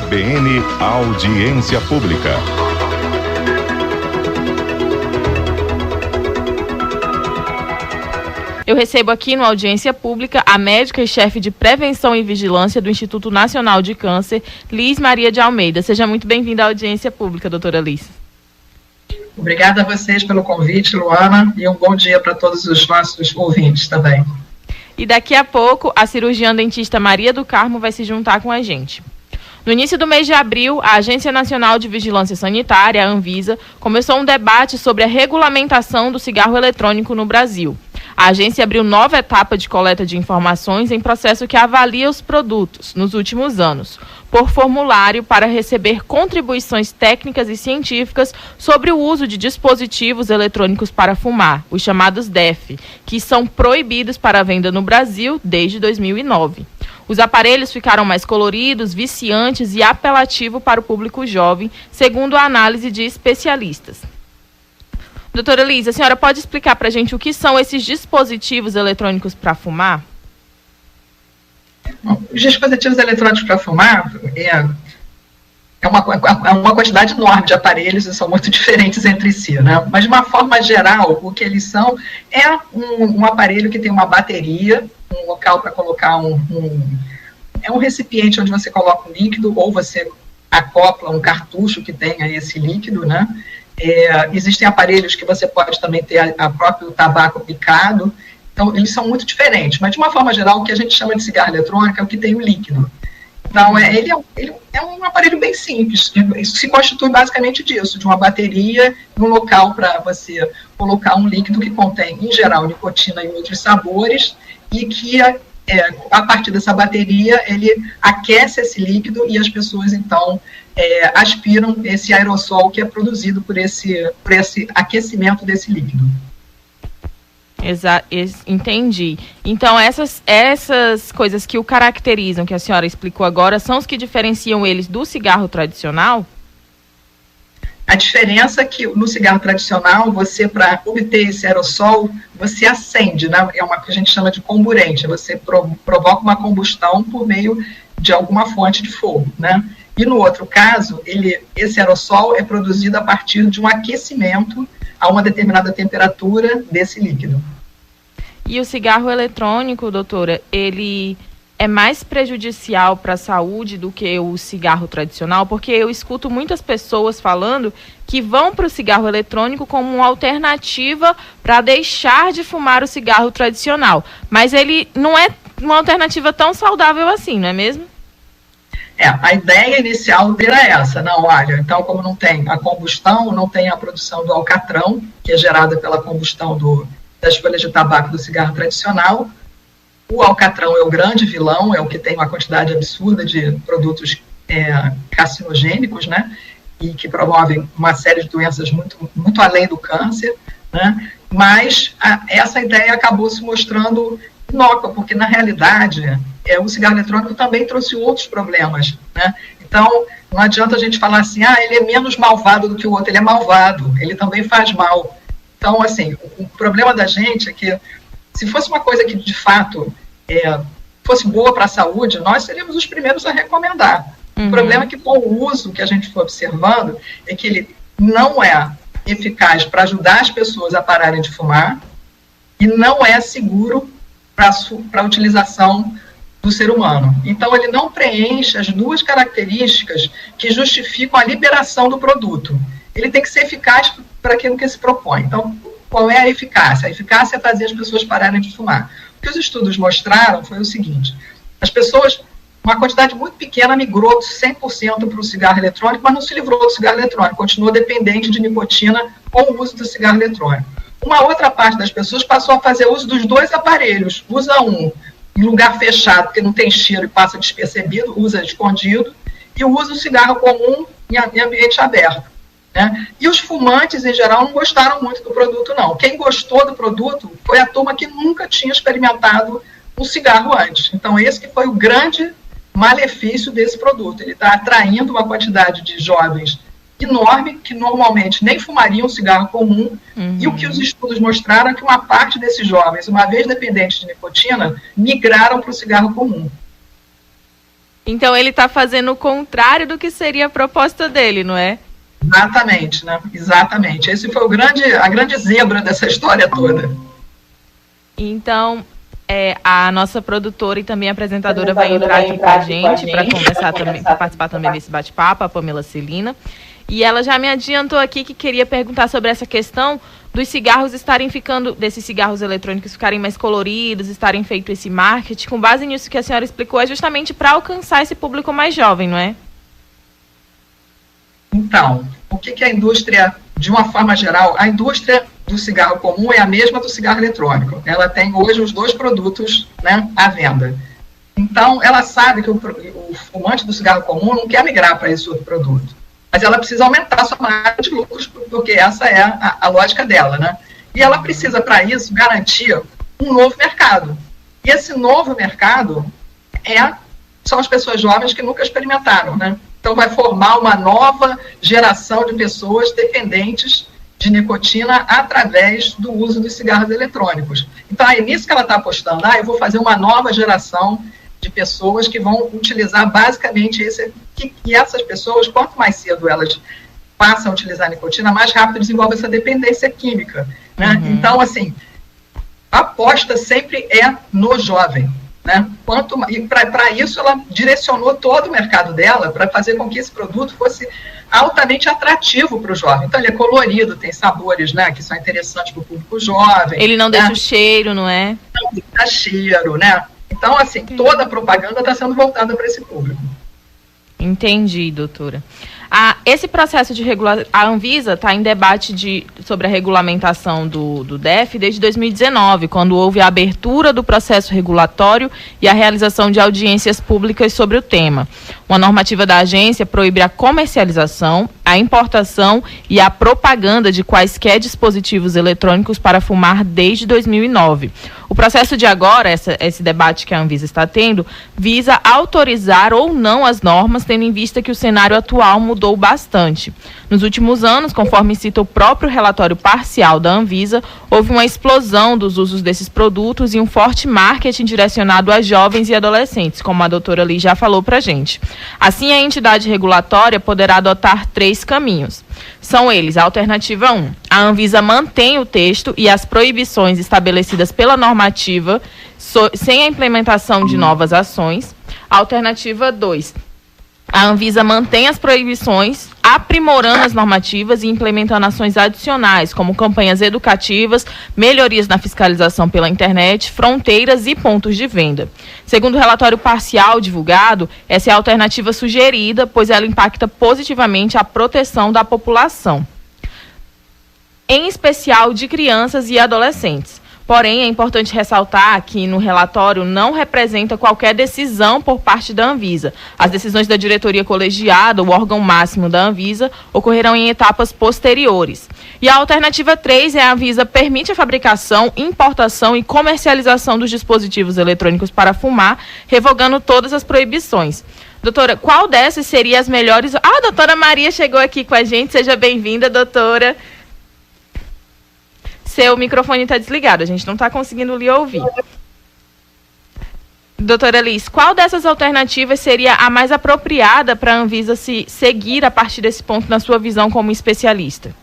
CBN Audiência Pública. Eu recebo aqui no Audiência Pública a médica e chefe de Prevenção e Vigilância do Instituto Nacional de Câncer, Liz Maria de Almeida. Seja muito bem-vinda à Audiência Pública, doutora Liz. Obrigada a vocês pelo convite, Luana, e um bom dia para todos os nossos ouvintes também. E daqui a pouco, a cirurgiã dentista Maria do Carmo vai se juntar com a gente. No início do mês de abril, a Agência Nacional de Vigilância Sanitária, a Anvisa, começou um debate sobre a regulamentação do cigarro eletrônico no Brasil. A agência abriu nova etapa de coleta de informações em processo que avalia os produtos, nos últimos anos, por formulário para receber contribuições técnicas e científicas sobre o uso de dispositivos eletrônicos para fumar, os chamados DEF, que são proibidos para venda no Brasil desde 2009. Os aparelhos ficaram mais coloridos, viciantes e apelativos para o público jovem, segundo a análise de especialistas. Doutora Liz, a senhora pode explicar para a gente o que são esses dispositivos eletrônicos para fumar? Bom, os dispositivos eletrônicos para fumar é uma quantidade enorme de aparelhos e são muito diferentes entre si, né? Mas, de uma forma geral, o que eles são é um aparelho que tem uma bateria, um local para colocar é um recipiente onde você coloca um líquido ou você acopla um cartucho que tenha esse líquido, né? Existem aparelhos que você pode também ter a próprio tabaco picado, então eles são muito diferentes, mas de uma forma geral o que a gente chama de cigarro eletrônico é o que tem o líquido. Então ele é um aparelho bem simples, se constitui basicamente disso, de uma bateria, um local para você colocar um líquido que contém, em geral, nicotina e outros sabores, e que a partir dessa bateria ele aquece esse líquido e as pessoas então aspiram esse aerossol que é produzido por esse aquecimento desse líquido. Entendi. Então essas coisas que o caracterizam, que a senhora explicou agora, são os que diferenciam eles do cigarro tradicional? A diferença é que no cigarro tradicional, você, para obter esse aerossol, você acende, né? É uma que a gente chama de comburente, você provoca uma combustão por meio de alguma fonte de fogo, né? E no outro caso, esse aerossol é produzido a partir de um aquecimento a uma determinada temperatura desse líquido. E o cigarro eletrônico, doutora, ele é mais prejudicial para a saúde do que o cigarro tradicional? Porque eu escuto muitas pessoas falando que vão para o cigarro eletrônico como uma alternativa para deixar de fumar o cigarro tradicional. Mas ele não é uma alternativa tão saudável assim, não é mesmo? A ideia inicial era essa, não, olha, então como não tem a combustão, não tem a produção do alcatrão, que é gerada pela combustão das folhas de tabaco do cigarro tradicional, o alcatrão é o grande vilão, é o que tem uma quantidade absurda de produtos carcinogênicos, né, e que promovem uma série de doenças muito, muito além do câncer, né, mas essa ideia acabou se mostrando inócua, porque na realidade o cigarro eletrônico também trouxe outros problemas, né? Então não adianta a gente falar assim, ele é menos malvado do que o outro, ele é malvado, ele também faz mal. Então, assim, o problema da gente é que se fosse uma coisa que de fato fosse boa para a saúde, nós seríamos os primeiros a recomendar. O problema é que com o uso que a gente foi observando é que ele não é eficaz para ajudar as pessoas a pararem de fumar e não é seguro para a utilização do ser humano. Então, ele não preenche as duas características que justificam a liberação do produto. Ele tem que ser eficaz para aquilo que se propõe. Então, qual é a eficácia? A eficácia é fazer as pessoas pararem de fumar. O que os estudos mostraram foi o seguinte: as pessoas, uma quantidade muito pequena, migrou 100% para o cigarro eletrônico, mas não se livrou do cigarro eletrônico, continuou dependente de nicotina com o uso do cigarro eletrônico. Uma outra parte das pessoas passou a fazer uso dos dois aparelhos, usa um em lugar fechado, porque não tem cheiro e passa despercebido, usa escondido, e usa o cigarro comum em ambiente aberto, né? E os fumantes, em geral, não gostaram muito do produto, não. Quem gostou do produto foi a turma que nunca tinha experimentado o cigarro antes. Então, esse que foi o grande malefício desse produto. Ele está atraindo uma quantidade de jovens enorme, que normalmente nem fumariam um cigarro comum, e o que os estudos mostraram é que uma parte desses jovens, uma vez dependentes de nicotina, migraram para o cigarro comum. Então ele está fazendo o contrário do que seria a proposta dele, não é? Exatamente, né? Exatamente. Esse foi a grande zebra dessa história toda. Então, a nossa produtora e também apresentadora vai entrar aqui com a gente para conversar também, para participar também desse bate-papo, a Pamela Celina. E ela já me adiantou aqui que queria perguntar sobre essa questão dos cigarros desses cigarros eletrônicos ficarem mais coloridos, estarem feito esse marketing. Com base nisso que a senhora explicou, é justamente para alcançar esse público mais jovem, não é? Então, o que a indústria, de uma forma geral, a indústria do cigarro comum é a mesma do cigarro eletrônico. Ela tem hoje os dois produtos, né, à venda. Então, ela sabe que o fumante do cigarro comum não quer migrar para esse outro produto. Mas ela precisa aumentar a sua margem de lucros, porque essa é a lógica dela, né? E ela precisa, para isso, garantir um novo mercado. E esse novo mercado são as pessoas jovens que nunca experimentaram, né? Então, vai formar uma nova geração de pessoas dependentes de nicotina através do uso dos cigarros eletrônicos. Então, é nisso que ela está apostando. Eu vou fazer uma nova geração de pessoas que vão utilizar basicamente e essas pessoas, quanto mais cedo elas passam a utilizar a nicotina, mais rápido desenvolve essa dependência química, né? Uhum. Então, assim, a aposta sempre é no jovem, né? E para isso ela direcionou todo o mercado dela para fazer com que esse produto fosse altamente atrativo para o jovem. Então, ele é colorido, tem sabores, né, que são interessantes para o público jovem. Ele não deixa o cheiro, não é? Não deixa cheiro, né? Então, assim, toda a propaganda está sendo voltada para esse público. Entendi, doutora. Esse processo de regulação, a Anvisa está em debate sobre a regulamentação do DEF desde 2019, quando houve a abertura do processo regulatório e a realização de audiências públicas sobre o tema. Uma normativa da agência proíbe a comercialização, a importação e a propaganda de quaisquer dispositivos eletrônicos para fumar desde 2009. O processo de agora, esse debate que a Anvisa está tendo, visa autorizar ou não as normas, tendo em vista que o cenário atual mudou bastante. Nos últimos anos, conforme cita o próprio relatório parcial da Anvisa, houve uma explosão dos usos desses produtos e um forte marketing direcionado a jovens e adolescentes, como a doutora Liz já falou para a gente. Assim, a entidade regulatória poderá adotar 3 caminhos. São eles: a alternativa 1, a Anvisa mantém o texto e as proibições estabelecidas pela normativa sem a implementação de novas ações. A alternativa 2, a Anvisa mantém as proibições, aprimorando as normativas e implementando ações adicionais, como campanhas educativas, melhorias na fiscalização pela internet, fronteiras e pontos de venda. Segundo o relatório parcial divulgado, essa é a alternativa sugerida, pois ela impacta positivamente a proteção da população, em especial de crianças e adolescentes. Porém, é importante ressaltar que no relatório não representa qualquer decisão por parte da Anvisa. As decisões da diretoria colegiada, o órgão máximo da Anvisa, ocorrerão em etapas posteriores. E a alternativa 3 é a Anvisa permite a fabricação, importação e comercialização dos dispositivos eletrônicos para fumar, revogando todas as proibições. Doutora, qual dessas seria as melhores? A doutora Maria chegou aqui com a gente, seja bem-vinda, doutora. Seu microfone está desligado, a gente não está conseguindo lhe ouvir. Doutora Liz, qual dessas alternativas seria a mais apropriada para a Anvisa se seguir a partir desse ponto, na sua visão como especialista?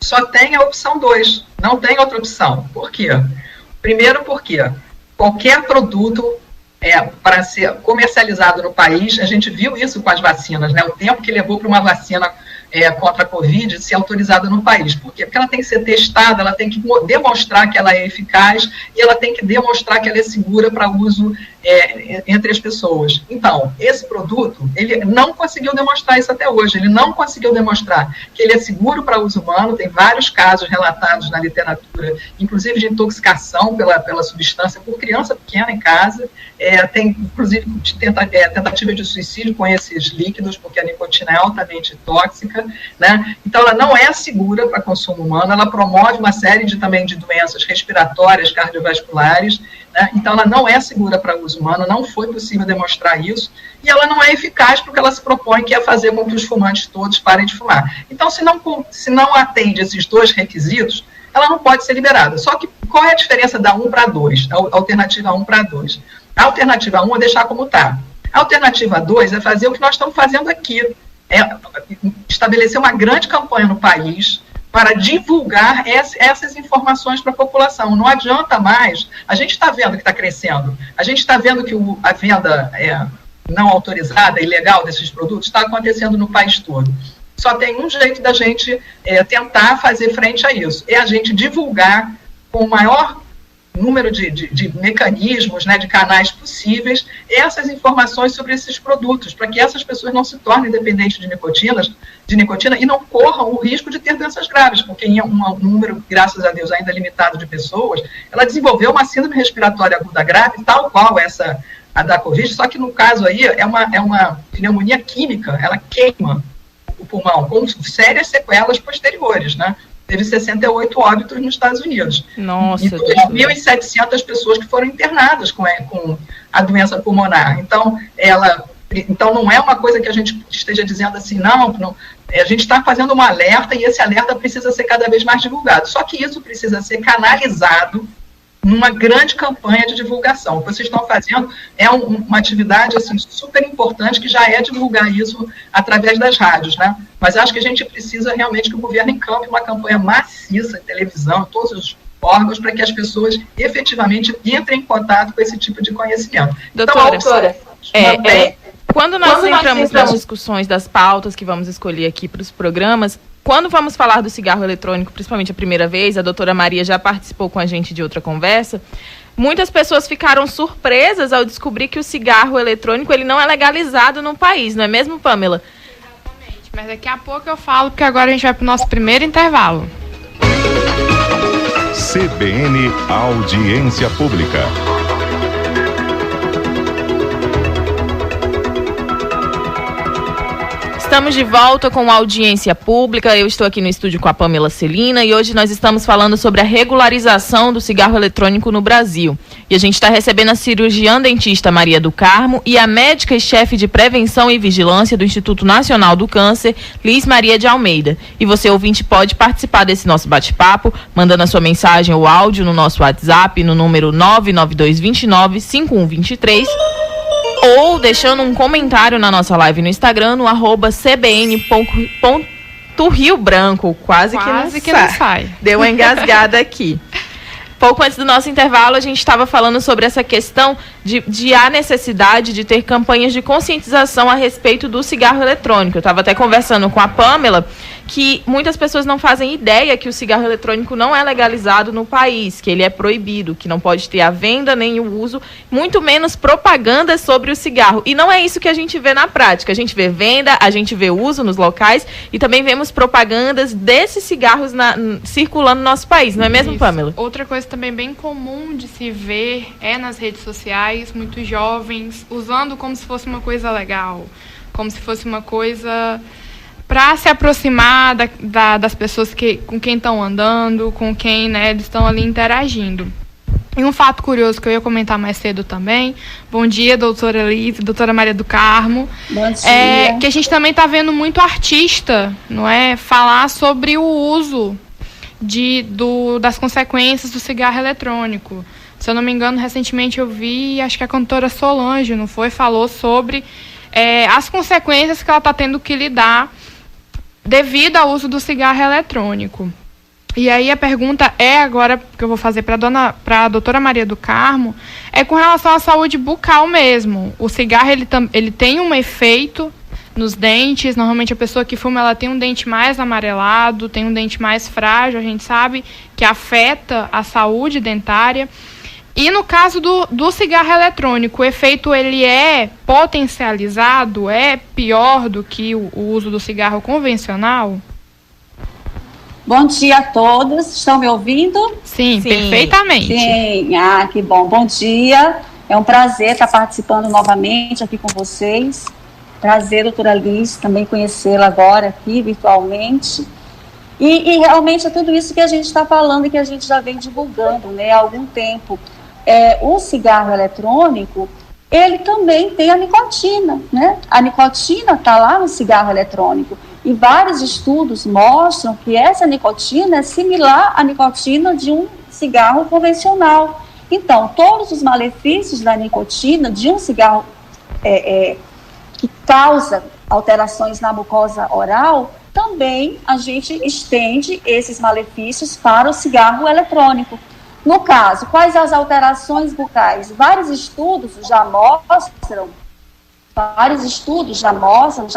Só tem a opção 2, não tem outra opção. Por quê? Primeiro porque qualquer produto para ser comercializado no país, a gente viu isso com as vacinas, né? O tempo que levou para uma vacina contra a Covid ser autorizada no país. Por quê? Porque ela tem que ser testada, ela tem que demonstrar que ela é eficaz e ela tem que demonstrar que ela é segura para uso entre as pessoas. Então, esse produto, ele não conseguiu demonstrar isso até hoje, ele não conseguiu demonstrar que ele é seguro para uso humano. Tem vários casos relatados na literatura, inclusive de intoxicação pela substância por criança pequena em casa, tem inclusive tentativa de suicídio com esses líquidos, porque a nicotina é altamente tóxica, né? Então ela não é segura para consumo humano, ela promove uma série de doenças respiratórias, cardiovasculares, né? Então ela não é segura para uso humano, não foi possível demonstrar isso, e ela não é eficaz porque ela se propõe que é fazer com que os fumantes todos parem de fumar. Então se não atende esses 2 requisitos, ela não pode ser liberada. Só que qual é a diferença da 1 para 2, a alternativa 1 para 2? A alternativa 1 é deixar como está. A alternativa 2 é fazer o que nós estamos fazendo aqui, é estabelecer uma grande campanha no país para divulgar essas informações para a população. Não adianta mais, a gente está vendo que está crescendo, a gente está vendo que a venda não autorizada, ilegal desses produtos está acontecendo no país todo. Só tem um jeito da gente tentar fazer frente a isso, é a gente divulgar com o maior número de mecanismos, né, de canais possíveis, essas informações sobre esses produtos, para que essas pessoas não se tornem dependentes de nicotina e não corram o risco de ter doenças graves, porque em um número, graças a Deus, ainda limitado de pessoas, ela desenvolveu uma síndrome respiratória aguda grave, tal qual a da Covid, só que no caso aí é uma pneumonia química, ela queima o pulmão, com sérias sequelas posteriores, né? Teve 68 óbitos nos Estados Unidos. Nossa, e 2.700 pessoas que foram internadas com a doença pulmonar. Então, não é uma coisa que a gente esteja dizendo assim, não, a gente está fazendo um alerta e esse alerta precisa ser cada vez mais divulgado. Só que isso precisa ser canalizado numa grande campanha de divulgação. O que vocês estão fazendo é uma atividade assim, super importante, que já é divulgar isso através das rádios, né? Mas acho que a gente precisa realmente que o governo encampe uma campanha maciça em televisão, em todos os órgãos, para que as pessoas efetivamente entrem em contato com esse tipo de conhecimento. Doutora, quando nós entramos nas discussões das pautas que vamos escolher aqui para os programas, quando vamos falar do cigarro eletrônico, principalmente a primeira vez, a doutora Maria já participou com a gente de outra conversa, muitas pessoas ficaram surpresas ao descobrir que o cigarro eletrônico ele não é legalizado no país, não é mesmo, Pamela? Exatamente, mas daqui a pouco eu falo, porque agora a gente vai para o nosso primeiro intervalo. CBN Audiência Pública. Estamos de volta com a Audiência Pública. Eu estou aqui no estúdio com a Pamela Celina e hoje nós estamos falando sobre a regularização do cigarro eletrônico no Brasil. E a gente está recebendo a cirurgiã dentista Maria do Carmo e a médica e chefe de prevenção e vigilância do Instituto Nacional do Câncer, Liz Maria de Almeida. E você, ouvinte, pode participar desse nosso bate-papo, mandando a sua mensagem ou áudio no nosso WhatsApp, no número 99229-5123, ou deixando um comentário na nossa live no Instagram, no @cbn.riobranco. Quase que não sai. Deu uma engasgada aqui. Pouco antes do nosso intervalo, a gente estava falando sobre essa questão de a necessidade de ter campanhas de conscientização a respeito do cigarro eletrônico. Eu estava até conversando com a Pamela que muitas pessoas não fazem ideia que o cigarro eletrônico não é legalizado no país, que ele é proibido, que não pode ter a venda nem o uso, muito menos propaganda sobre o cigarro. E não é isso que a gente vê na prática. A gente vê venda, a gente vê uso nos locais e também vemos propagandas desses cigarros circulando no nosso país, não é mesmo, Pamela? Outra coisa também bem comum de se ver é nas redes sociais, muitos jovens usando como se fosse uma coisa legal, como se fosse uma coisa para se aproximar das pessoas com quem estão andando, com quem, né, eles estão ali interagindo. E um fato curioso que eu ia comentar mais cedo também, bom dia, doutora Liz, doutora Maria do Carmo, bom dia. Que a gente também está vendo muito artista, não é, falar sobre o uso das consequências do cigarro eletrônico. Se eu não me engano, recentemente eu vi, acho que a cantora Solange, não foi? Falou sobre as consequências que ela está tendo que lidar devido ao uso do cigarro eletrônico. E aí a pergunta agora, que eu vou fazer para a doutora Maria do Carmo, é com relação à saúde bucal mesmo. O cigarro, ele tem um efeito nos dentes. Normalmente a pessoa que fuma, ela tem um dente mais amarelado, tem um dente mais frágil, a gente sabe que afeta a saúde dentária. E no caso do cigarro eletrônico, o efeito ele é potencializado, é pior do que o uso do cigarro convencional? Bom dia a todos, estão me ouvindo? Sim, perfeitamente. Sim, que bom, bom dia, é um prazer estar participando novamente aqui com vocês. Prazer, doutora Liz, também conhecê-la agora aqui virtualmente. E realmente é tudo isso que a gente está falando e que a gente já vem divulgando, né, há algum tempo. O cigarro eletrônico, ele também tem a nicotina, né? A nicotina está lá no cigarro eletrônico e vários estudos mostram que essa nicotina é similar à nicotina de um cigarro convencional. Então, todos os malefícios da nicotina de um cigarro que causa alterações na mucosa oral, também a gente estende esses malefícios para o cigarro eletrônico. No caso, quais as alterações bucais? Vários estudos já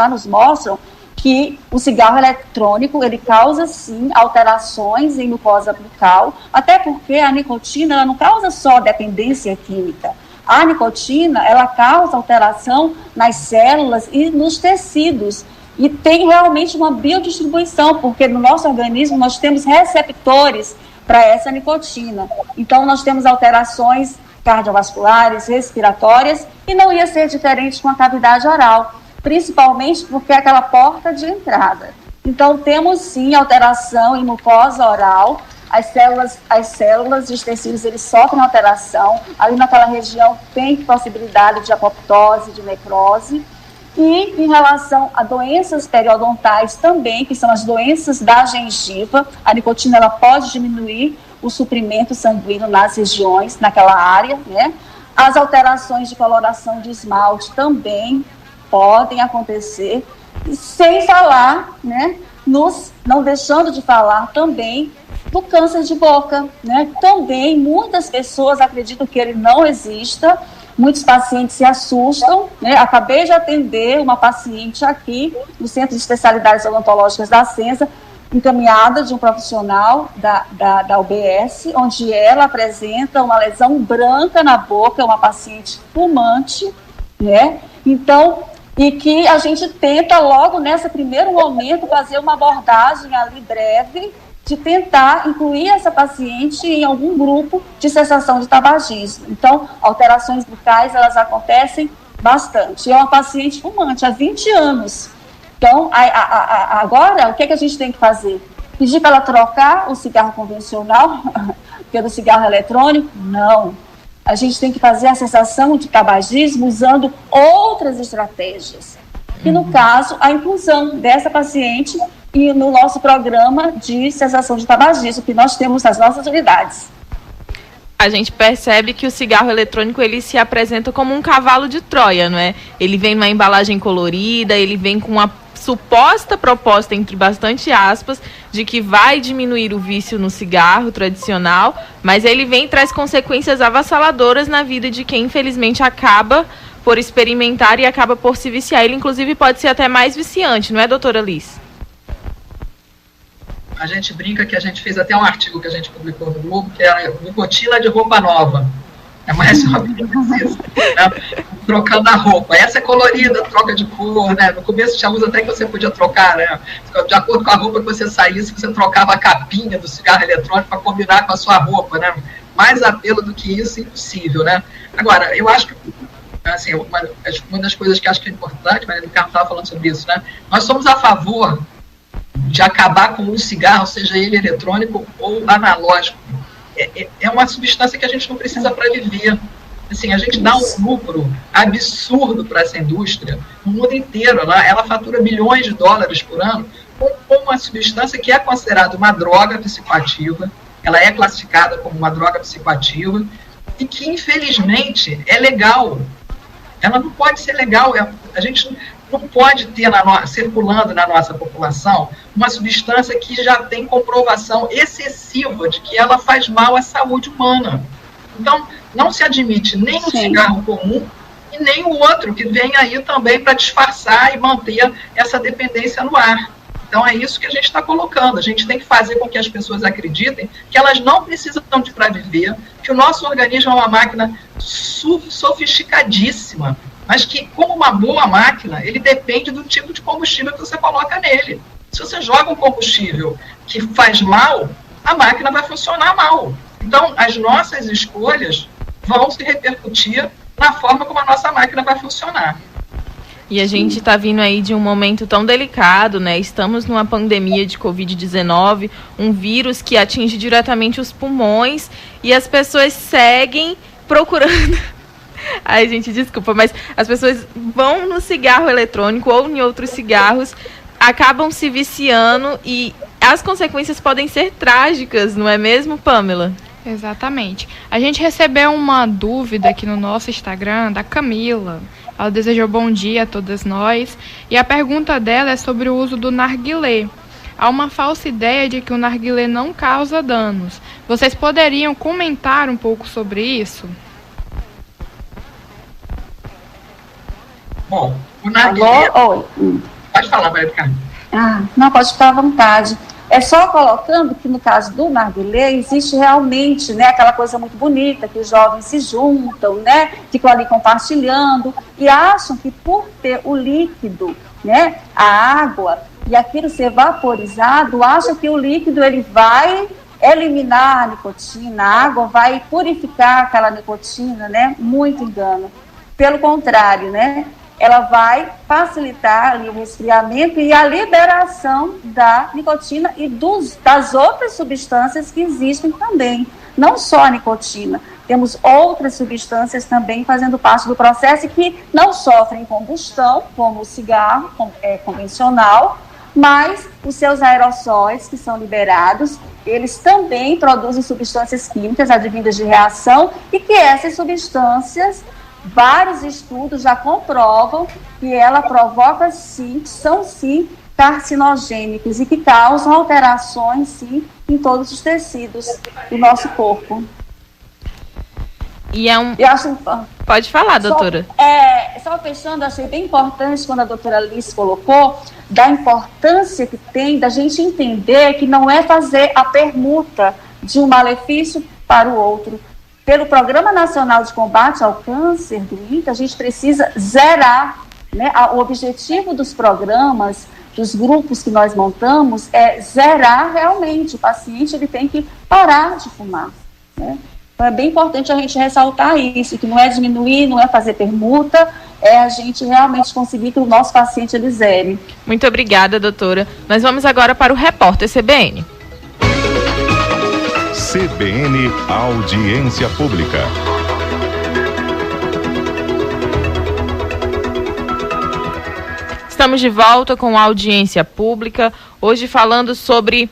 nos mostram que o cigarro eletrônico, ele causa, sim, alterações em mucosa bucal, até porque a nicotina, ela não causa só dependência química. A nicotina, ela causa alteração nas células e nos tecidos, e tem realmente uma biodistribuição, porque no nosso organismo nós temos receptores para essa nicotina. Então, nós temos alterações cardiovasculares, respiratórias, e não ia ser diferente com a cavidade oral, principalmente porque é aquela porta de entrada. Então, temos sim alteração em mucosa oral, as células e os tecidos, eles sofrem alteração, ali naquela região tem possibilidade de apoptose, de necrose, e em relação a doenças periodontais também, que são as doenças da gengiva, a nicotina ela pode diminuir o suprimento sanguíneo nas regiões, naquela área, né? As alterações de coloração de esmalte também podem acontecer, sem falar, né, não deixando de falar também do câncer de boca, né? Também muitas pessoas acreditam que ele não exista, muitos pacientes se assustam, né? Acabei de atender uma paciente aqui no Centro de Especialidades Odontológicas da Sensa, encaminhada de um profissional da UBS, onde ela apresenta uma lesão branca na boca, uma paciente fumante, né? Então, e que a gente tenta logo nesse primeiro momento fazer uma abordagem ali breve, de tentar incluir essa paciente em algum grupo de cessação de tabagismo. Então, alterações bucais, elas acontecem bastante. É uma paciente fumante há 20 anos. Então, agora, o que a gente tem que fazer? Pedir para ela trocar o cigarro convencional pelo cigarro eletrônico? Não. A gente tem que fazer a cessação de tabagismo usando outras estratégias. E, no caso, a inclusão dessa paciente e no nosso programa de cessação de tabagismo, que nós temos nas nossas unidades. A gente percebe que o cigarro eletrônico, ele se apresenta como um cavalo de Troia, não é? Ele vem numa embalagem colorida, ele vem com uma suposta proposta, entre bastante aspas, de que vai diminuir o vício no cigarro tradicional, mas ele vem e traz consequências avassaladoras na vida de quem, infelizmente, acaba por experimentar e acaba por se viciar. Ele, inclusive, pode ser até mais viciante, não é, doutora Liz? A gente brinca que a gente fez até um artigo que a gente publicou no Globo, que era nicotina de roupa nova. É mais uma isso, né? Trocando a roupa. Essa é colorida, troca de cor, né? No começo tinha uso até que você podia trocar, né? De acordo com a roupa que você saísse, você trocava a capinha do cigarro eletrônico para combinar com a sua roupa, né? Mais apelo do que isso, impossível, né? Agora, eu acho que, assim, uma das coisas que acho que é importante, mas o Carlos estava falando sobre isso, né? Nós somos a favor de acabar com o cigarro, seja ele eletrônico ou analógico. É uma substância que a gente não precisa para viver. Assim, a gente dá um lucro absurdo para essa indústria no mundo inteiro. Ela fatura bilhões de dólares por ano com uma substância que é considerada uma droga psicoativa. Ela é classificada como uma droga psicoativa e que, infelizmente, é legal. Ela não pode ser legal. A gente não pode ter circulando na nossa população uma substância que já tem comprovação excessiva de que ela faz mal à saúde humana. Então, não se admite nem o cigarro comum e nem o outro que vem aí também para disfarçar e manter essa dependência no ar. Então, é isso que a gente está colocando. A gente tem que fazer com que as pessoas acreditem que elas não precisam de para viver, que o nosso organismo é uma máquina sofisticadíssima, mas que, como uma boa máquina, ele depende do tipo de combustível que você coloca nele. Se você joga um combustível que faz mal, a máquina vai funcionar mal. Então, as nossas escolhas vão se repercutir na forma como a nossa máquina vai funcionar. E a gente está vindo aí de um momento tão delicado, né? Estamos numa pandemia de Covid-19, um vírus que atinge diretamente os pulmões, e as pessoas seguem procurando... Ai, gente, desculpa, mas as pessoas vão no cigarro eletrônico ou em outros cigarros, acabam se viciando e as consequências podem ser trágicas, não é mesmo, Pamela? Exatamente. A gente recebeu uma dúvida aqui no nosso Instagram da Camila. Ela desejou bom dia a todas nós. E a pergunta dela é sobre o uso do narguilé. Há uma falsa ideia de que o narguilé não causa danos. Vocês poderiam comentar um pouco sobre isso? Bom, o narguilé... Pode falar, Maria do Carmo. Não, pode ficar à vontade. É só colocando que no caso do narguilé existe realmente, né, aquela coisa muito bonita, que os jovens se juntam, né, ficam ali compartilhando e acham que por ter o líquido, né, a água e aquilo ser vaporizado, acham que o líquido ele vai eliminar a nicotina, a água vai purificar aquela nicotina, né, muito engano. Pelo contrário, né, ela vai facilitar ali o resfriamento e a liberação da nicotina e das outras substâncias que existem também. Não só a nicotina, temos outras substâncias também fazendo parte do processo e que não sofrem combustão, como o cigarro convencional, mas os seus aerossóis que são liberados, eles também produzem substâncias químicas advindas de reação e que essas substâncias... Vários estudos já comprovam que ela provoca, sim, são sim carcinogênicos e que causam alterações, sim, em todos os tecidos do nosso corpo. E Pode falar, doutora. Só fechando, achei bem importante quando a doutora Liz colocou da importância que tem da gente entender que não é fazer a permuta de um malefício para o outro. Pelo Programa Nacional de Combate ao Câncer do INCA, a gente precisa zerar, né? O objetivo dos programas, dos grupos que nós montamos, é zerar realmente. O paciente ele tem que parar de fumar, né? Então é bem importante a gente ressaltar isso, que não é diminuir, não é fazer permuta, é a gente realmente conseguir que o nosso paciente ele zere. Muito obrigada, doutora. Nós vamos agora para o repórter CBN. CBN Audiência Pública. Estamos de volta com a audiência pública, hoje falando sobre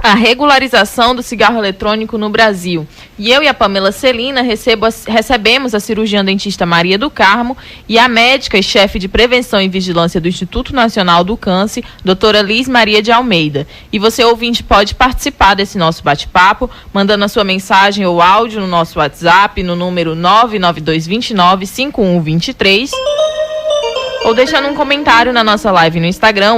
a regularização do cigarro eletrônico no Brasil. E eu e a Pamela Celina recebemos a cirurgiã dentista Maria do Carmo e a médica e chefe de prevenção e vigilância do Instituto Nacional do Câncer, doutora Liz Maria de Almeida. E você, ouvinte, pode participar desse nosso bate-papo, mandando a sua mensagem ou áudio no nosso WhatsApp, no número 99229-5123, ou deixando um comentário na nossa live no Instagram,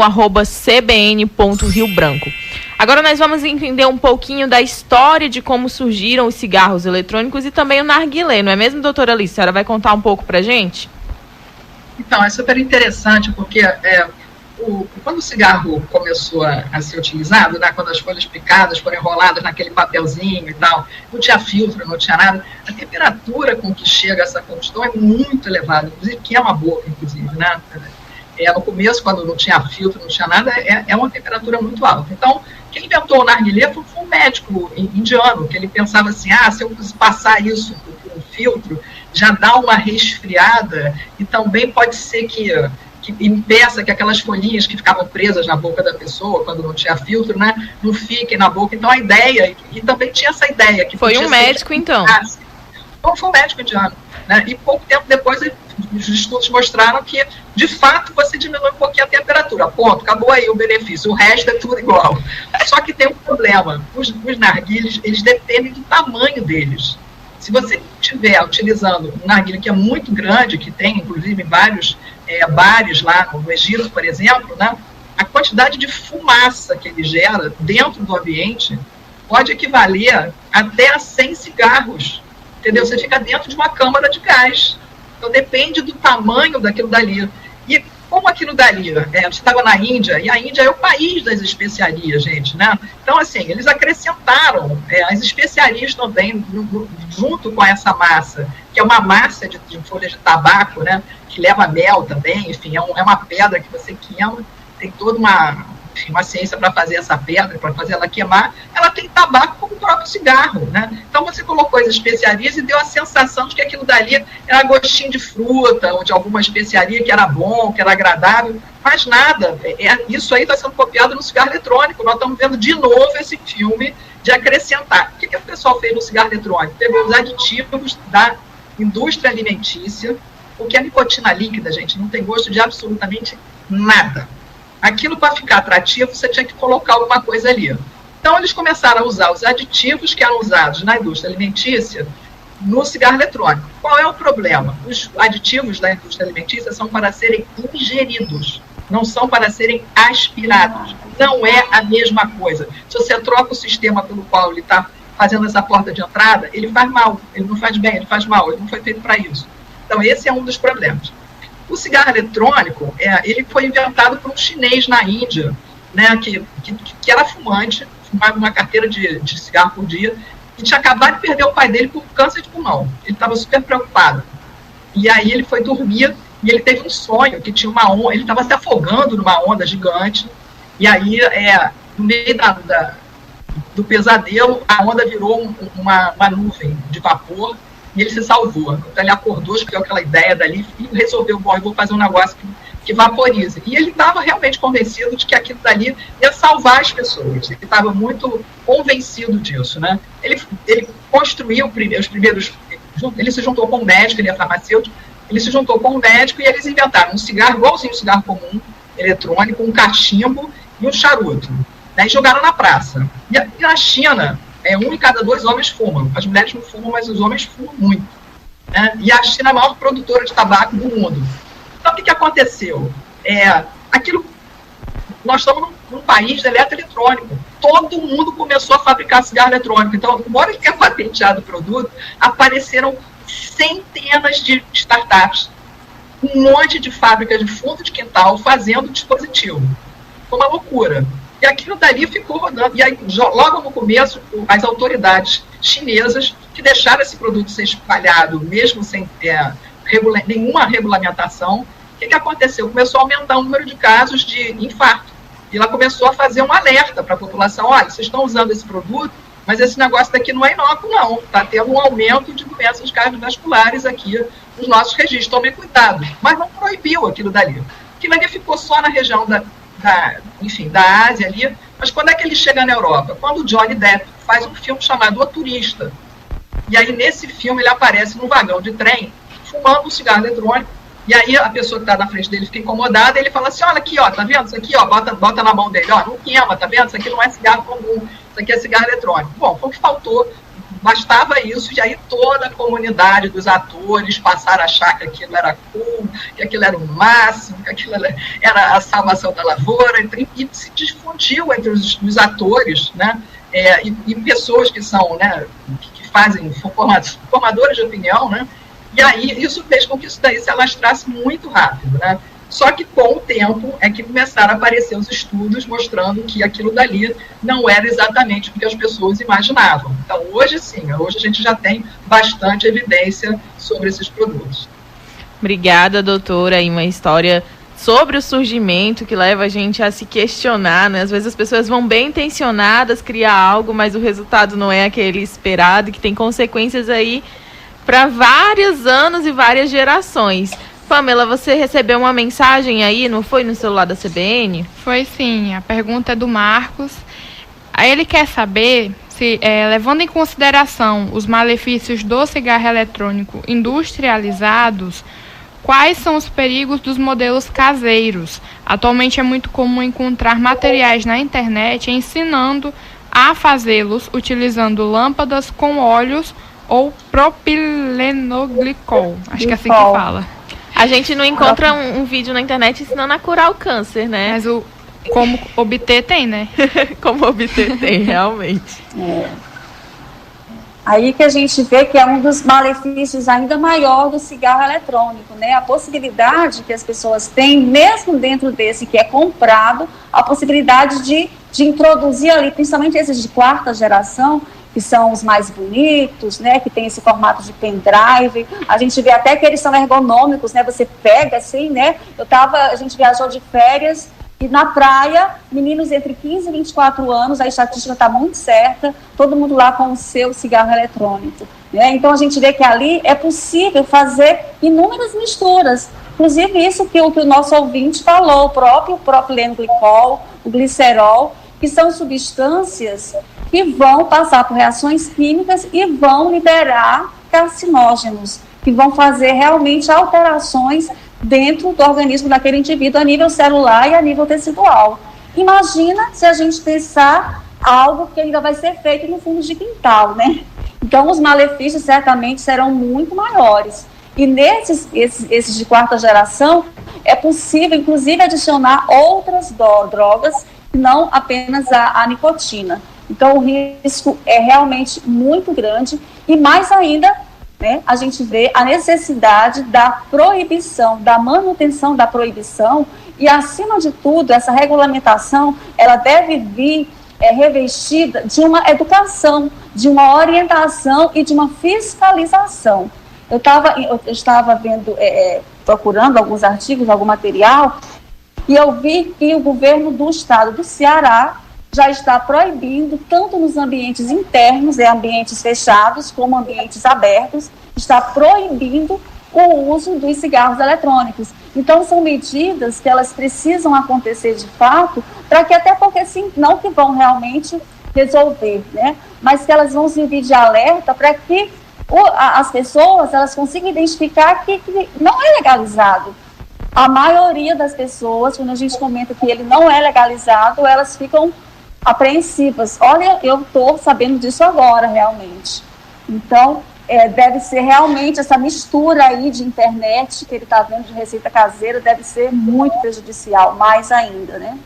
@cbn.riobranco. Agora nós vamos entender um pouquinho da história de como surgiram os cigarros eletrônicos e também o narguilé, não é mesmo, doutora Alice? A senhora vai contar um pouco pra gente? Então, é super interessante, porque quando o cigarro começou a ser utilizado, né, quando as folhas picadas foram enroladas naquele papelzinho e tal, não tinha filtro, não tinha nada, a temperatura com que chega essa combustão é muito elevada, inclusive queima a boca, inclusive, né? No começo, quando não tinha filtro, não tinha nada, é uma temperatura muito alta. Então, quem inventou o narguilé foi um médico indiano, que ele pensava assim, se eu passar isso por um filtro, já dá uma resfriada, e também pode ser que impeça que aquelas folhinhas que ficavam presas na boca da pessoa, quando não tinha filtro, né, não fiquem na boca. Então, a ideia, e também tinha essa ideia. Que foi um médico, então? Foi um médico indiano. Né, e pouco tempo depois, os estudos mostraram que, de fato, você diminui um pouquinho a temperatura. Ponto, acabou aí o benefício. O resto é tudo igual. Só que tem um problema. Os narguilés, eles dependem do tamanho deles. Se você estiver utilizando um narguilé que é muito grande, que tem, inclusive, vários bares lá no Egito, por exemplo, né, a quantidade de fumaça que ele gera dentro do ambiente pode equivaler até a 100 cigarros. Entendeu? Você fica dentro de uma câmara de gás. Então, depende do tamanho daquilo dali. E como aquilo dali, você estava na Índia, e a Índia é o país das especiarias, gente, né? Então, assim, eles acrescentaram as especiarias também junto com essa massa, que é uma massa de folhas de tabaco, né? Que leva mel também, enfim, é uma pedra que você queima, tem toda uma ciência para fazer essa pedra, para fazer ela queimar, ela tem tabaco como o próprio cigarro, né? Então você colocou as especiarias e deu a sensação de que aquilo dali era gostinho de fruta, ou de alguma especiaria que era bom, que era agradável, mas nada, isso aí está sendo copiado no cigarro eletrônico. Nós estamos vendo de novo esse filme de acrescentar. O que o pessoal fez no cigarro eletrônico? Pegou os aditivos da indústria alimentícia, Porque a nicotina líquida, gente, não tem gosto de absolutamente nada. Aquilo, para ficar atrativo, você tinha que colocar alguma coisa ali. Então, eles começaram a usar os aditivos que eram usados na indústria alimentícia no cigarro eletrônico. Qual é o problema? Os aditivos da indústria alimentícia são para serem ingeridos, não são para serem aspirados. Não é a mesma coisa. Se você troca o sistema pelo qual ele está fazendo essa porta de entrada, ele faz mal, ele não faz bem, ele faz mal, ele não foi feito para isso. Então, esse é um dos problemas. O cigarro eletrônico, ele foi inventado por um chinês na Índia, né, que era fumante, fumava uma carteira de cigarro por dia, e tinha acabado de perder o pai dele por câncer de pulmão. Ele estava super preocupado. E aí ele foi dormir e ele teve um sonho que tinha uma onda, ele estava se afogando numa onda gigante, e aí, no meio do pesadelo, a onda virou uma nuvem de vapor, e ele se salvou. Então ele acordou, escolheu aquela ideia dali e resolveu, bom, eu vou fazer um negócio que vaporize. E ele estava realmente convencido de que aquilo dali ia salvar as pessoas. Ele estava muito convencido disso, né? Ele construiu os primeiros... Ele se juntou com um médico, ele é farmacêutico, ele se juntou com um médico e eles inventaram um cigarro, igualzinho um cigarro comum, eletrônico, um cachimbo e um charuto. Né? E jogaram na praça. E na China... 1 em cada 2 homens fumam. As mulheres não fumam, mas os homens fumam muito. Né? E a China é a maior produtora de tabaco do mundo. Então, o que aconteceu? Nós estamos num país de eletroeletrônico. Todo mundo começou a fabricar cigarro eletrônico. Então, embora ele tenha patenteado o produto, apareceram centenas de startups, um monte de fábricas de fundo de quintal fazendo dispositivo. Foi uma loucura. E aquilo dali ficou rodando. E aí, logo no começo, as autoridades chinesas, que deixaram esse produto ser espalhado, mesmo sem nenhuma regulamentação, o que aconteceu? Começou a aumentar o número de casos de infarto. E ela começou a fazer um alerta para a população: olha, vocês estão usando esse produto, mas esse negócio daqui não é inócuo, não. Está tendo um aumento de doenças cardiovasculares aqui nos nossos registros. Tomem cuidado. Mas não proibiu aquilo dali. Aquilo ali ficou só na região da Ásia ali, mas quando é que ele chega na Europa? Quando o Johnny Depp faz um filme chamado O Turista, e aí nesse filme ele aparece num vagão de trem, fumando um cigarro eletrônico, e aí a pessoa que está na frente dele fica incomodada, e ele fala assim: olha aqui, ó, tá vendo isso aqui, ó, bota na mão dele, ó, não queima, tá vendo? Isso aqui não é cigarro comum, isso aqui é cigarro eletrônico. Bom, foi o que faltou. Bastava isso, e aí toda a comunidade dos atores passaram a achar que aquilo era cool, que aquilo era o máximo, que aquilo era a salvação da lavoura, e se difundiu entre os atores, né? E pessoas que são, né, que fazem formadores de opinião, né? E aí isso fez com que isso daí se alastrasse muito rápido, né? Só que com o tempo é que começaram a aparecer os estudos mostrando que aquilo dali não era exatamente o que as pessoas imaginavam. Então, hoje sim, hoje a gente já tem bastante evidência sobre esses produtos. Obrigada, doutora. E uma história sobre o surgimento que leva a gente a se questionar, né? Às vezes as pessoas vão bem intencionadas criar algo, mas o resultado não é aquele esperado, que tem consequências aí para vários anos e várias gerações. Pamela, você recebeu uma mensagem aí, não foi, no celular da CBN? Foi sim, a pergunta é do Marcos. Aí ele quer saber se, levando em consideração os malefícios do cigarro eletrônico industrializados, quais são os perigos dos modelos caseiros? Atualmente é muito comum encontrar materiais na internet ensinando a fazê-los utilizando lâmpadas com óleos ou propilenoglicol. Acho que é assim que fala. A gente não encontra um vídeo na internet ensinando a curar o câncer, né? Mas como obter tem, né? Como obter tem, realmente. Aí que a gente vê que é um dos malefícios ainda maior do cigarro eletrônico, né? A possibilidade que as pessoas têm, mesmo dentro desse que é comprado, a possibilidade de introduzir ali, principalmente esses de 4ª geração, que são os mais bonitos, né, que tem esse formato de pendrive. A gente vê até que eles são ergonômicos, né, você pega assim, né, a gente viajou de férias e na praia, meninos entre 15 e 24 anos, a estatística está muito certa, todo mundo lá com o seu cigarro eletrônico, né, então a gente vê que ali é possível fazer inúmeras misturas, inclusive isso que o nosso ouvinte falou, o próprio propilenoglicol, o glicerol, que são substâncias que vão passar por reações químicas e vão liberar carcinógenos. que vão fazer realmente alterações dentro do organismo daquele indivíduo a nível celular e a nível tecidual. Imagina se a gente pensar algo que ainda vai ser feito no fundo de quintal, né? Então, os malefícios certamente serão muito maiores. E esses de quarta geração, é possível, inclusive, adicionar outras drogas, não apenas a nicotina. Então, o risco é realmente muito grande. E mais ainda, né, a gente vê a necessidade da proibição, da manutenção da proibição. E, acima de tudo, essa regulamentação, ela deve vir revestida de uma educação, de uma orientação e de uma fiscalização. Eu estava vendo, procurando alguns artigos, algum material, e eu vi que o governo do estado do Ceará já está proibindo, tanto nos ambientes internos, ambientes fechados, como ambientes abertos, está proibindo o uso dos cigarros eletrônicos. Então, são medidas que elas precisam acontecer de fato, para que, até porque, assim, não que vão realmente resolver, né, mas que elas vão servir de alerta para que as pessoas elas consigam identificar que não é legalizado. A maioria das pessoas, quando a gente comenta que ele não é legalizado, elas ficam apreensivas. Olha, eu estou sabendo disso agora, realmente. Então, deve ser realmente essa mistura aí de internet que ele está vendo de receita caseira, deve ser muito prejudicial, mais ainda, né?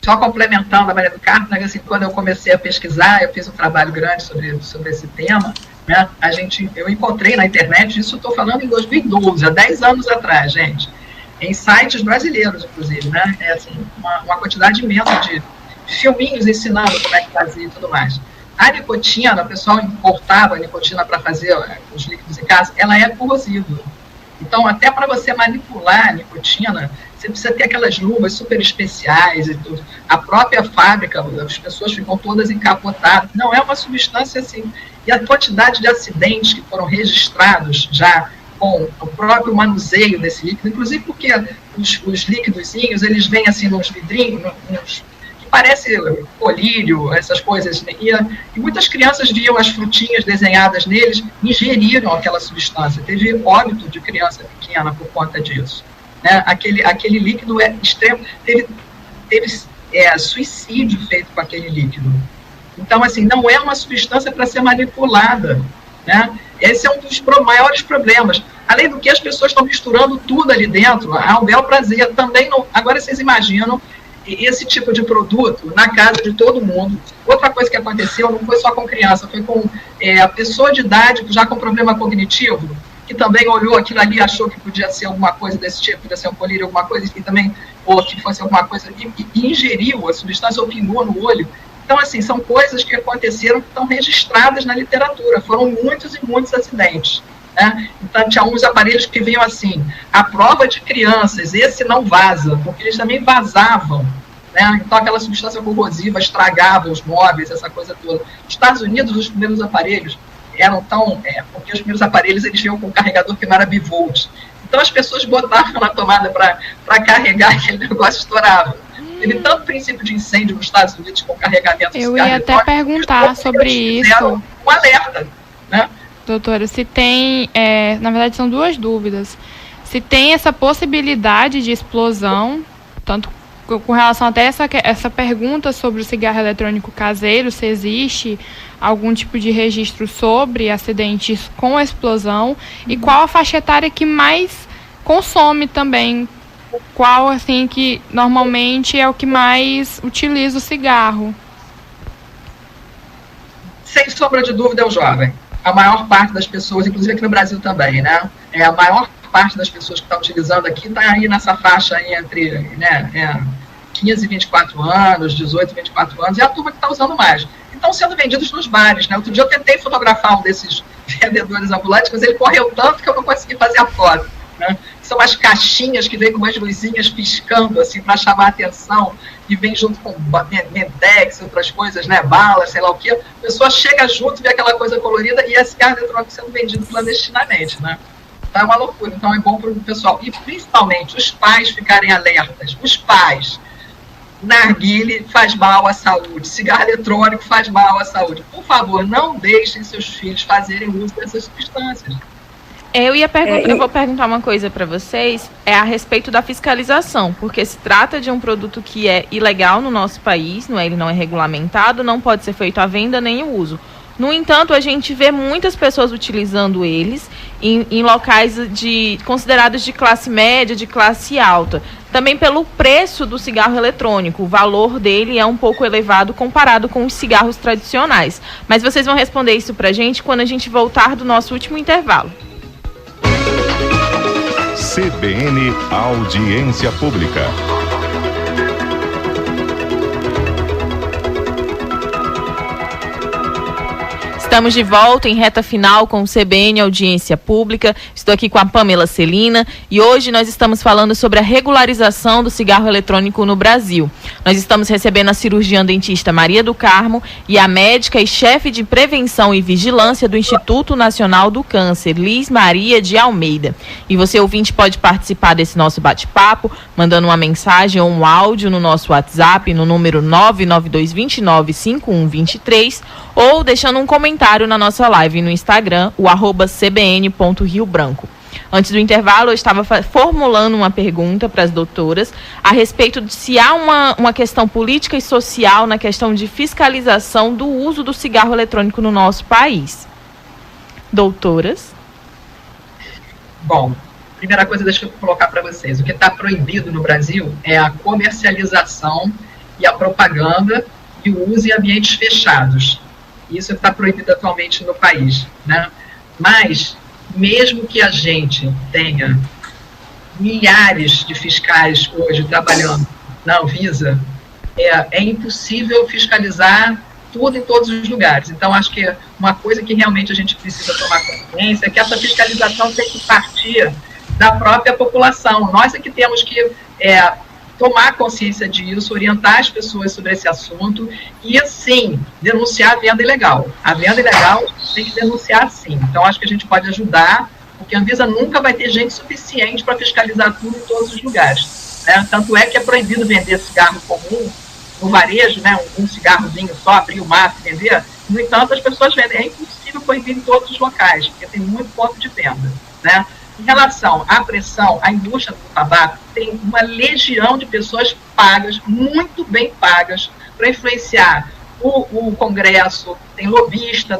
Só complementando a Maria do Carmo, né, assim, quando eu comecei a pesquisar, eu fiz um trabalho grande sobre esse tema, né, eu encontrei na internet, isso estou falando em 2012, há 10 anos atrás, gente, em sites brasileiros, inclusive, né, assim, uma quantidade imensa de filminhos ensinando como é que fazia e tudo mais. A nicotina, o pessoal importava a nicotina para fazer os líquidos em casa, ela é corrosiva. Então, até para você manipular a nicotina, você precisa ter aquelas luvas super especiais e tudo. A própria fábrica, as pessoas ficam todas encapotadas. Não é uma substância assim. E a quantidade de acidentes que foram registrados já com o próprio manuseio desse líquido, inclusive porque os líquidozinhos, eles vêm assim nos vidrinhos, que parece colírio, essas coisas. Né? E muitas crianças viam as frutinhas desenhadas neles, ingeriram aquela substância. Teve óbito de criança pequena por conta disso. Né? Aquele líquido é extremo. Teve suicídio feito com aquele líquido. Então, assim, não é uma substância para ser manipulada. Né? Esse é um dos maiores problemas. Além do que, as pessoas estão misturando tudo ali dentro, há um bel prazer. Também não, agora, vocês imaginam esse tipo de produto na casa de todo mundo. Outra coisa que aconteceu não foi só com criança, foi com a pessoa de idade já com problema cognitivo, que também olhou aquilo ali e achou que podia ser alguma coisa desse tipo, podia ser um colírio, alguma coisa, e também, ou que fosse alguma coisa, e ingeriu a substância ou pingou no olho. Então, assim, são coisas que aconteceram, que estão registradas na literatura. Foram muitos e muitos acidentes. Né? Então, tinha uns aparelhos que vinham assim, à prova de crianças, esse não vaza, porque eles também vazavam. Né? Então, aquela substância corrosiva estragava os móveis, essa coisa toda. Nos Estados Unidos, os primeiros aparelhos eram tão... porque os primeiros aparelhos, eles vinham com um carregador que não era bivolt. Então, as pessoas botavam na tomada para carregar, aquele negócio estourava. Teve tanto princípio de incêndio nos Estados Unidos com carregamento. Eu ia até perguntar sobre isso. Um alerta, né? Doutora, se tem, na verdade são duas dúvidas. Se tem essa possibilidade de explosão, tanto com relação até essa pergunta sobre o cigarro eletrônico caseiro, se existe algum tipo de registro sobre acidentes com explosão, e qual a faixa etária que mais consome também, qual, assim, que normalmente é o que mais utiliza o cigarro? Sem sombra de dúvida, é o jovem. A maior parte das pessoas, inclusive aqui no Brasil também, né? A maior parte das pessoas que estão utilizando aqui está aí nessa faixa aí entre, né, 15 e 24 anos, 18 e 24 anos, e a turma que está usando mais. E estão sendo vendidos nos bares, né? Outro dia eu tentei fotografar um desses vendedores ambulantes, mas ele correu tanto que eu não consegui fazer a foto, né? São as caixinhas que vêm com umas luzinhas piscando, assim, para chamar a atenção, e vem junto com Mentex, outras coisas, né, balas, sei lá o quê. A pessoa chega junto, vê aquela coisa colorida, e esse cigarro eletrônico sendo vendido clandestinamente, né? Então é uma loucura. Então é bom para o pessoal, e principalmente os pais ficarem alertas. Os pais, narguile faz mal à saúde, cigarro eletrônico faz mal à saúde. Por favor, não deixem seus filhos fazerem uso dessas substâncias. Eu vou perguntar uma coisa para vocês, a respeito da fiscalização, porque se trata de um produto que é ilegal no nosso país, ele não é regulamentado, não pode ser feito a venda nem o uso. No entanto, a gente vê muitas pessoas utilizando eles em locais considerados de classe média, de classe alta. Também pelo preço do cigarro eletrônico. O valor dele é um pouco elevado comparado com os cigarros tradicionais. Mas vocês vão responder isso pra gente quando a gente voltar do nosso último intervalo. CBN Audiência Pública. Estamos de volta em reta final com o CBN Audiência Pública. Estou aqui com a Pamela Celina e hoje nós estamos falando sobre a regularização do cigarro eletrônico no Brasil. Nós estamos recebendo a cirurgiã dentista Maria do Carmo e a médica e chefe de prevenção e vigilância do Instituto Nacional do Câncer, Liz Maria de Almeida. E você, ouvinte, pode participar desse nosso bate-papo, mandando uma mensagem ou um áudio no nosso WhatsApp, no número 992295123, ou deixando um comentário na nossa live no Instagram, o @cbn.riobranco. Antes do intervalo, eu estava formulando uma pergunta para as doutoras a respeito de se há uma questão política e social na questão de fiscalização do uso do cigarro eletrônico no nosso país. Doutoras? Bom, primeira coisa, deixa eu colocar para vocês. O que está proibido no Brasil é a comercialização e a propaganda e o uso em ambientes fechados. Isso está proibido atualmente no país, né? Mas, mesmo que a gente tenha milhares de fiscais hoje trabalhando na Anvisa, é impossível fiscalizar tudo em todos os lugares. Então, acho que uma coisa que realmente a gente precisa tomar consciência é que essa fiscalização tem que partir da própria população. Nós é que temos que tomar consciência disso, orientar as pessoas sobre esse assunto e, assim, denunciar a venda ilegal. A venda ilegal tem que denunciar, sim. Então, acho que a gente pode ajudar, porque a Anvisa nunca vai ter gente suficiente para fiscalizar tudo em todos os lugares, né? Tanto é que é proibido vender cigarro comum no varejo, né? Um cigarrozinho só, abrir o maço e vender. No entanto, as pessoas vendem. É impossível proibir em todos os locais, porque tem muito ponto de venda, né? Em relação à pressão, a indústria do tabaco tem uma legião de pessoas pagas, muito bem pagas, para influenciar o Congresso, tem lobista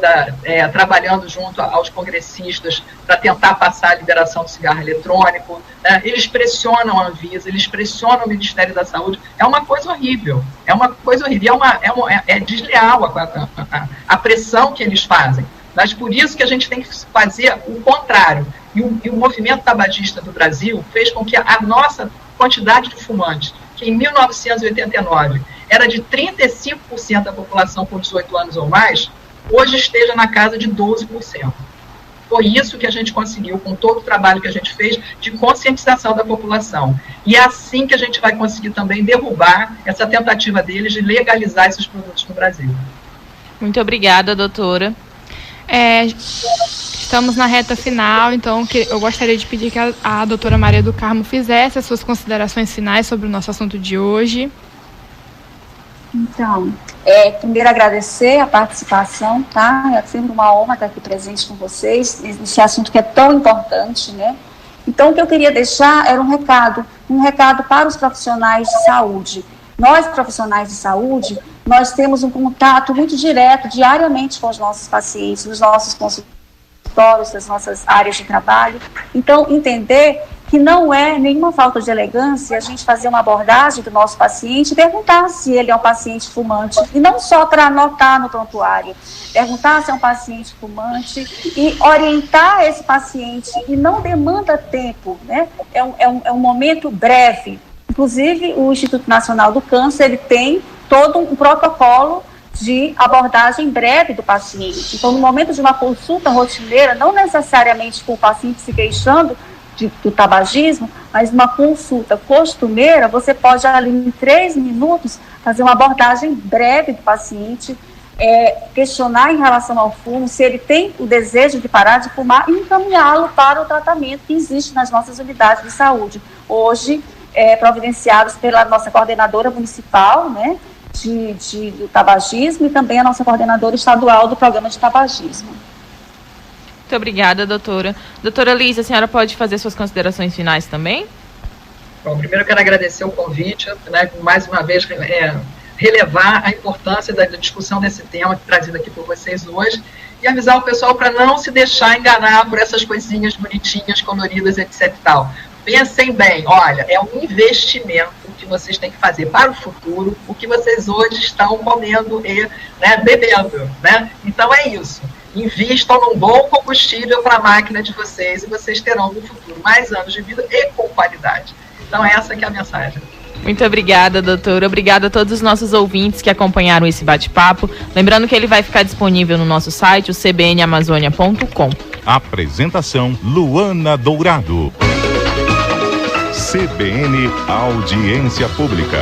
trabalhando junto aos congressistas para tentar passar a liberação do cigarro eletrônico, né? Eles pressionam a Anvisa, eles pressionam o Ministério da Saúde. É uma coisa horrível, é desleal a pressão que eles fazem. Mas por isso que a gente tem que fazer o contrário. E o movimento tabagista do Brasil fez com que a nossa quantidade de fumantes, que em 1989 era de 35% da população com 18 anos ou mais, hoje esteja na casa de 12%. Foi isso que a gente conseguiu com todo o trabalho que a gente fez de conscientização da população. E é assim que a gente vai conseguir também derrubar essa tentativa deles de legalizar esses produtos no Brasil. Muito obrigada, doutora. Estamos na reta final, então eu gostaria de pedir que a doutora Maria do Carmo fizesse as suas considerações finais sobre o nosso assunto de hoje. Então, primeiro agradecer a participação, tá? É sempre uma honra estar aqui presente com vocês, nesse assunto que é tão importante, né? Então, o que eu queria deixar era um recado para os profissionais de saúde. Nós, profissionais de saúde, nós temos um contato muito direto, diariamente, com os nossos pacientes, nos nossos consultórios, das nossas áreas de trabalho. Então, entender que não é nenhuma falta de elegância a gente fazer uma abordagem do nosso paciente e perguntar se ele é um paciente fumante, e não só para anotar no prontuário, perguntar se é um paciente fumante e orientar esse paciente, e não demanda tempo, né? É um momento breve. Inclusive, o Instituto Nacional do Câncer, ele tem todo um protocolo de abordagem breve do paciente. Então, no momento de uma consulta rotineira, não necessariamente com o paciente se queixando do tabagismo, mas uma consulta costumeira, você pode, ali em 3 minutos, fazer uma abordagem breve do paciente, questionar em relação ao fumo, se ele tem o desejo de parar de fumar, e encaminhá-lo para o tratamento que existe nas nossas unidades de saúde. Hoje, providenciados pela nossa coordenadora municipal, né, do tabagismo, e também a nossa coordenadora estadual do programa de tabagismo. Muito obrigada, doutora. Doutora Lígia, a senhora pode fazer suas considerações finais também? Bom, primeiro eu quero agradecer o convite, né, mais uma vez relevar a importância da discussão desse tema trazido aqui por vocês hoje e avisar o pessoal para não se deixar enganar por essas coisinhas bonitinhas, coloridas, etc e tal. Pensem bem, olha, é um investimento que vocês têm que fazer para o futuro, o que vocês hoje estão comendo e, né, bebendo, né? Então é isso. Invistam num bom combustível para a máquina de vocês e vocês terão no futuro mais anos de vida e com qualidade. Então essa que é a mensagem. Muito obrigada, doutora. Obrigada a todos os nossos ouvintes que acompanharam esse bate-papo. Lembrando que ele vai ficar disponível no nosso site, o cbnamazônia.com. Apresentação: Luana Dourado. CBN Audiência Pública.